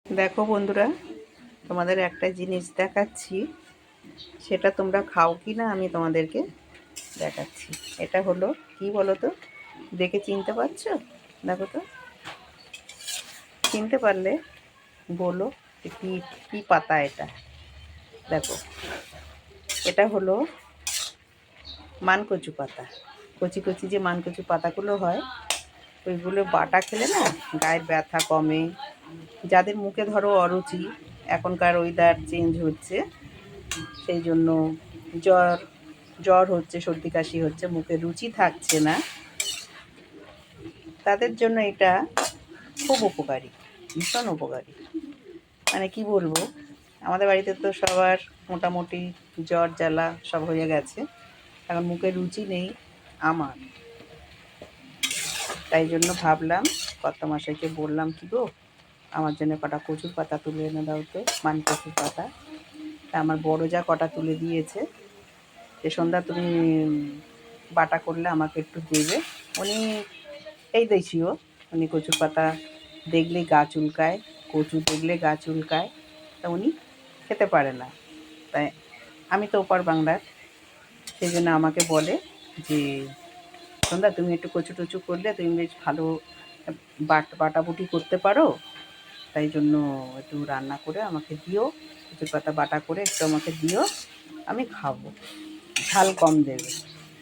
দেখো বন্ধুরা, তোমাদের একটা জিনিস দেখাচ্ছি, সেটা তোমরা খাও কি না আমি তোমাদেরকে দেখাচ্ছি। এটা হলো কি বলো তো, দেখে চিনতে পারছো? দেখো তো, চিনতে পারলে বলো যে কি কি পাতা এটা। দেখো, এটা হলো মানকচু পাতা। কচি কচি যে মানকচু পাতাগুলো হয়, ওইগুলো বাটা খেলে না গায়ের ব্যথা কমে। যাদের মুখে ধরো অরুচি, এখনকার ওয়েদার চেঞ্জ হচ্ছে, সেই জন্য জ্বর জ্বর হচ্ছে, সর্দি কাশি হচ্ছে, মুখে রুচি থাকছে না, তাদের জন্য এটা খুব উপকারী, ভীষণ উপকারী। মানে কি বলবো, আমাদের বাড়িতে তো সবার মোটামুটি জ্বর জ্বালা সব হয়ে গেছে, এখন মুখে রুচি নেই আমার। তাই জন্য ভাবলাম, কর্তামশাইকে বললাম, কি গো আমার জন্য কটা কচুর পাতা তুলে এনে দাও তো, কচুর পাতা। তা আমার বড় যা কটা তুলে দিয়েছে, যে সন্ধ্যা তুমি বাটা করলে আমাকে একটু দেবে। উনি এই দেশীয়, উনি কচুর পাতা দেখলে গা চুলকায়, কচু দেখলে গা চুলকায়, তা উনি খেতে পারে না। তাই আমি তো ওপার বাংলার, সেই জন্য আমাকে বলে যে সন্ধ্যা তুমি একটু কচু টচু করলে তুমি বেশ ভালো বাটাবুটি করতে পারো, তাই জন্য একটু রান্না করে আমাকে দিও, কচুর পাতা বাটা করে একটু আমাকে দিও, আমি খাবো, ঝাল কম দেবে।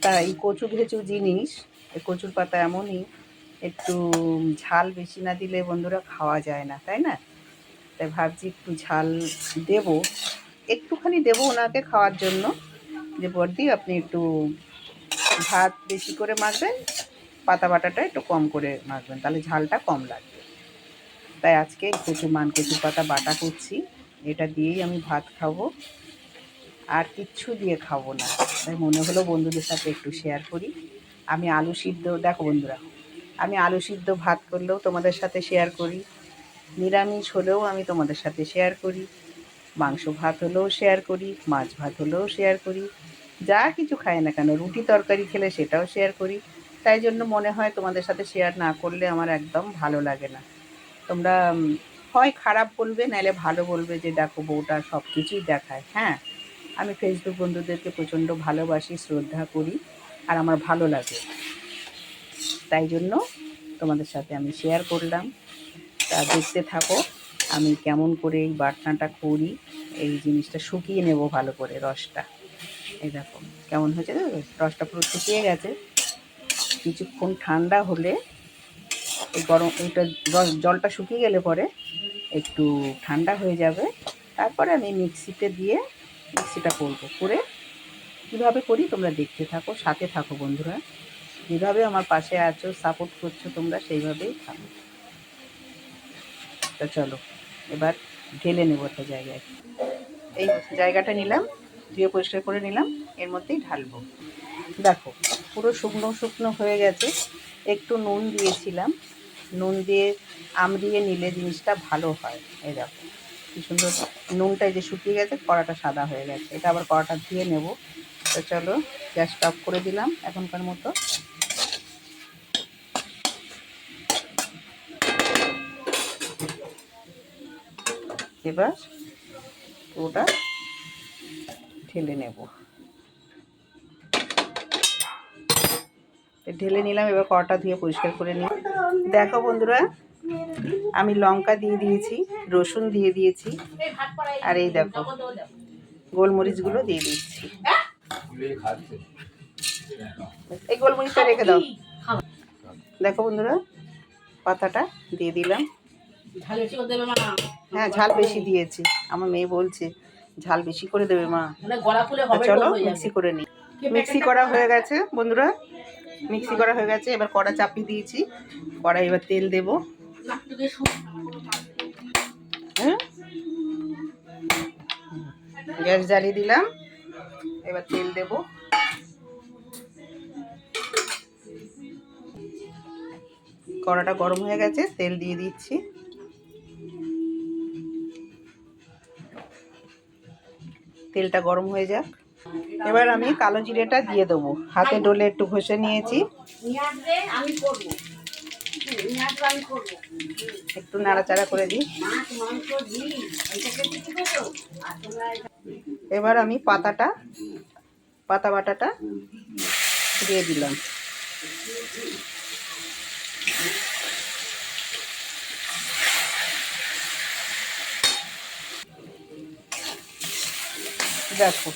তা এই কচু ঘেঁচু জিনিস, এই কচুর পাতা এমনই, একটু ঝাল বেশি না দিলে বন্ধুরা খাওয়া যায় না, তাই না? তাই ভাবছি একটু ঝাল দেব, একটুখানি দেবো ওনাকে খাওয়ার জন্য, যে বড়দি আপনি একটু ভাত বেশি করে মাখবেন, পাতা বাটাটা একটু কম করে মাখবেন, তাহলে ঝালটা কম লাগবে। তাই আজকে কচুর পাতা বাটা করছি, এটা দিয়েই আমি ভাত খাবো, আর কিচ্ছু দিয়ে খাবো না। তাই মনে হলো বন্ধুদের সাথে একটু শেয়ার করি। আমি আলু সিদ্ধ, দেখো বন্ধুরা, আমি আলু সিদ্ধ ভাত করলেও তোমাদের সাথে শেয়ার করি, নিরামিষ হলেও আমি তোমাদের সাথে শেয়ার করি, মাংস ভাত হলেও শেয়ার করি, মাছ ভাত হলেও শেয়ার করি, যা কিছু খাই না কেন, রুটি তরকারি খেলে সেটাও শেয়ার করি। তাই জন্য মনে হয় তোমাদের সাথে শেয়ার না করলে আমার একদম ভালো লাগে না। তোমরা হয় খারাপ বলবে, নাহলে ভালো বলবে যে দেখো বউটা সব কিছুই দেখায়। হ্যাঁ, আমি ফেসবুক বন্ধুদেরকে প্রচণ্ড ভালোবাসি, শ্রদ্ধা করি, আর আমার ভালো লাগে, তাই জন্য তোমাদের সাথে আমি শেয়ার করলাম। তা দেখতে থাকো আমি কেমন করে এই বাটনাটা করি। এই জিনিসটা শুকিয়ে নেব ভালো করে, রসটা। এই দেখো কেমন হয়েছে, দেখো রসটা পুরো শুকিয়ে গেছে। কিছুক্ষণ ঠান্ডা হলে, এই গরম এইটা জলটা শুকিয়ে গেলে পরে একটু ঠান্ডা হয়ে যাবে, তারপরে আমি মিক্সিতে দিয়ে মিক্সিটা করবো, করে কীভাবে করি তোমরা দেখতে থাকো, সাথে থাকো বন্ধুরা। যেভাবে আমার পাশে আছো, সাপোর্ট করছো তোমরা, সেইভাবেই থাকো। তো চলো এবার ঢেলে নেবো একটা জায়গায়। এই জায়গাটা নিলাম, ধুয়ে পরিষ্কার করে নিলাম, এর মধ্যেই ঢালবো। দেখো পুরো শুকনো শুকনো হয়ে গেছে, একটু নুন দিয়েছিলাম, নুন দিয়ে আমড়িয়ে নিলে জিনিসটা ভালো হয়। এই দেখো কি সুন্দর নুনটা যে শুকিয়ে গেছে, কড়াটা সাদা হয়ে গেছে, এটা আবার কড়াটা ধুয়ে নেব। তো চলো গ্যাসটা অফ করে দিলাম এখনকার মতো। এবার ওটা ঢেলে নেব, ঢেলে নিলাম। এবার কড়াটা ধুয়ে পরিষ্কার করে নিই। দেখো বন্ধুরা, আমি লঙ্কা দিয়ে দিয়েছি, রসুন দিয়ে দিয়েছি, আর এই দেখো গোলমরিচগুলো দিয়ে দিচ্ছি। এই গোলমরিচটা রেখে দাও। দেখো বন্ধুরা, পাতাটা দিয়ে দিলাম। হ্যাঁ ঝাল বেশি দিয়েছি, আমার মেয়ে বলছে ঝাল বেশি করে দেবে মা। চলো মিক্সি করে নিই। মিক্সি করা হয়ে গেছে বন্ধুরা, মিক্সি করা হয়ে গেছে। এবার কড়া চাপিয়ে দিয়েছি, কড়াই এবার তেল দেব। গ্যাস জ্বালিয়ে দিলাম, এবার তেল দেব। কড়াটা গরম হয়ে গেছে, তেল দিয়ে দিচ্ছি। তেলটা গরম হয়ে যাক, এবার আমি কালো জিরেটা দিয়ে দেবো। হাতে ডলে একটু ঘষে নিয়েছি। একটু নাড়াচাড়া করে দিই। এবার আমি পাতা বাটাটা দিয়ে দিলাম। দেখো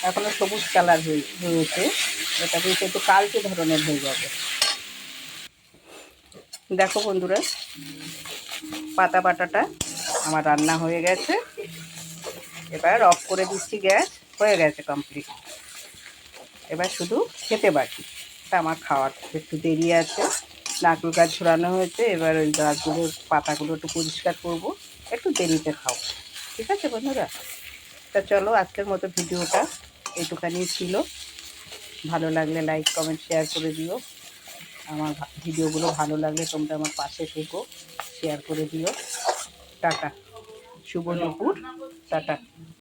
এখনো সবুজ কালার হয়েছে, এটা কিন্তু একটু কালচে ধরনের হয়ে যাবে। দেখো বন্ধুরা, পাতা বাটাটা আমার রান্না হয়ে গেছে। এবার অফ করে দিচ্ছি গ্যাস, হয়ে গেছে কমপ্লিট। এবার শুধু খেতে বাকি, তা আমার খাওয়ার একটু দেরি আছে। নারকেল গাছ ঝোড়ানো হয়েছে, এবার ওই গাছগুলোর পাতাগুলো একটু পরিষ্কার করব, একটু দেরিতে খাবো। ঠিক আছে বন্ধুরা, তা চলো আজকের মতো ভিডিওটা এইটুখানি ছিল। ভালো লাগলে লাইক কমেন্ট শেয়ার করে দিও। আমার ভিডিওগুলো ভালো লাগলে তোমরা আমার পাশে থেকো, শেয়ার করে দিও। টাটা, শুভ দুপুর, টাটা।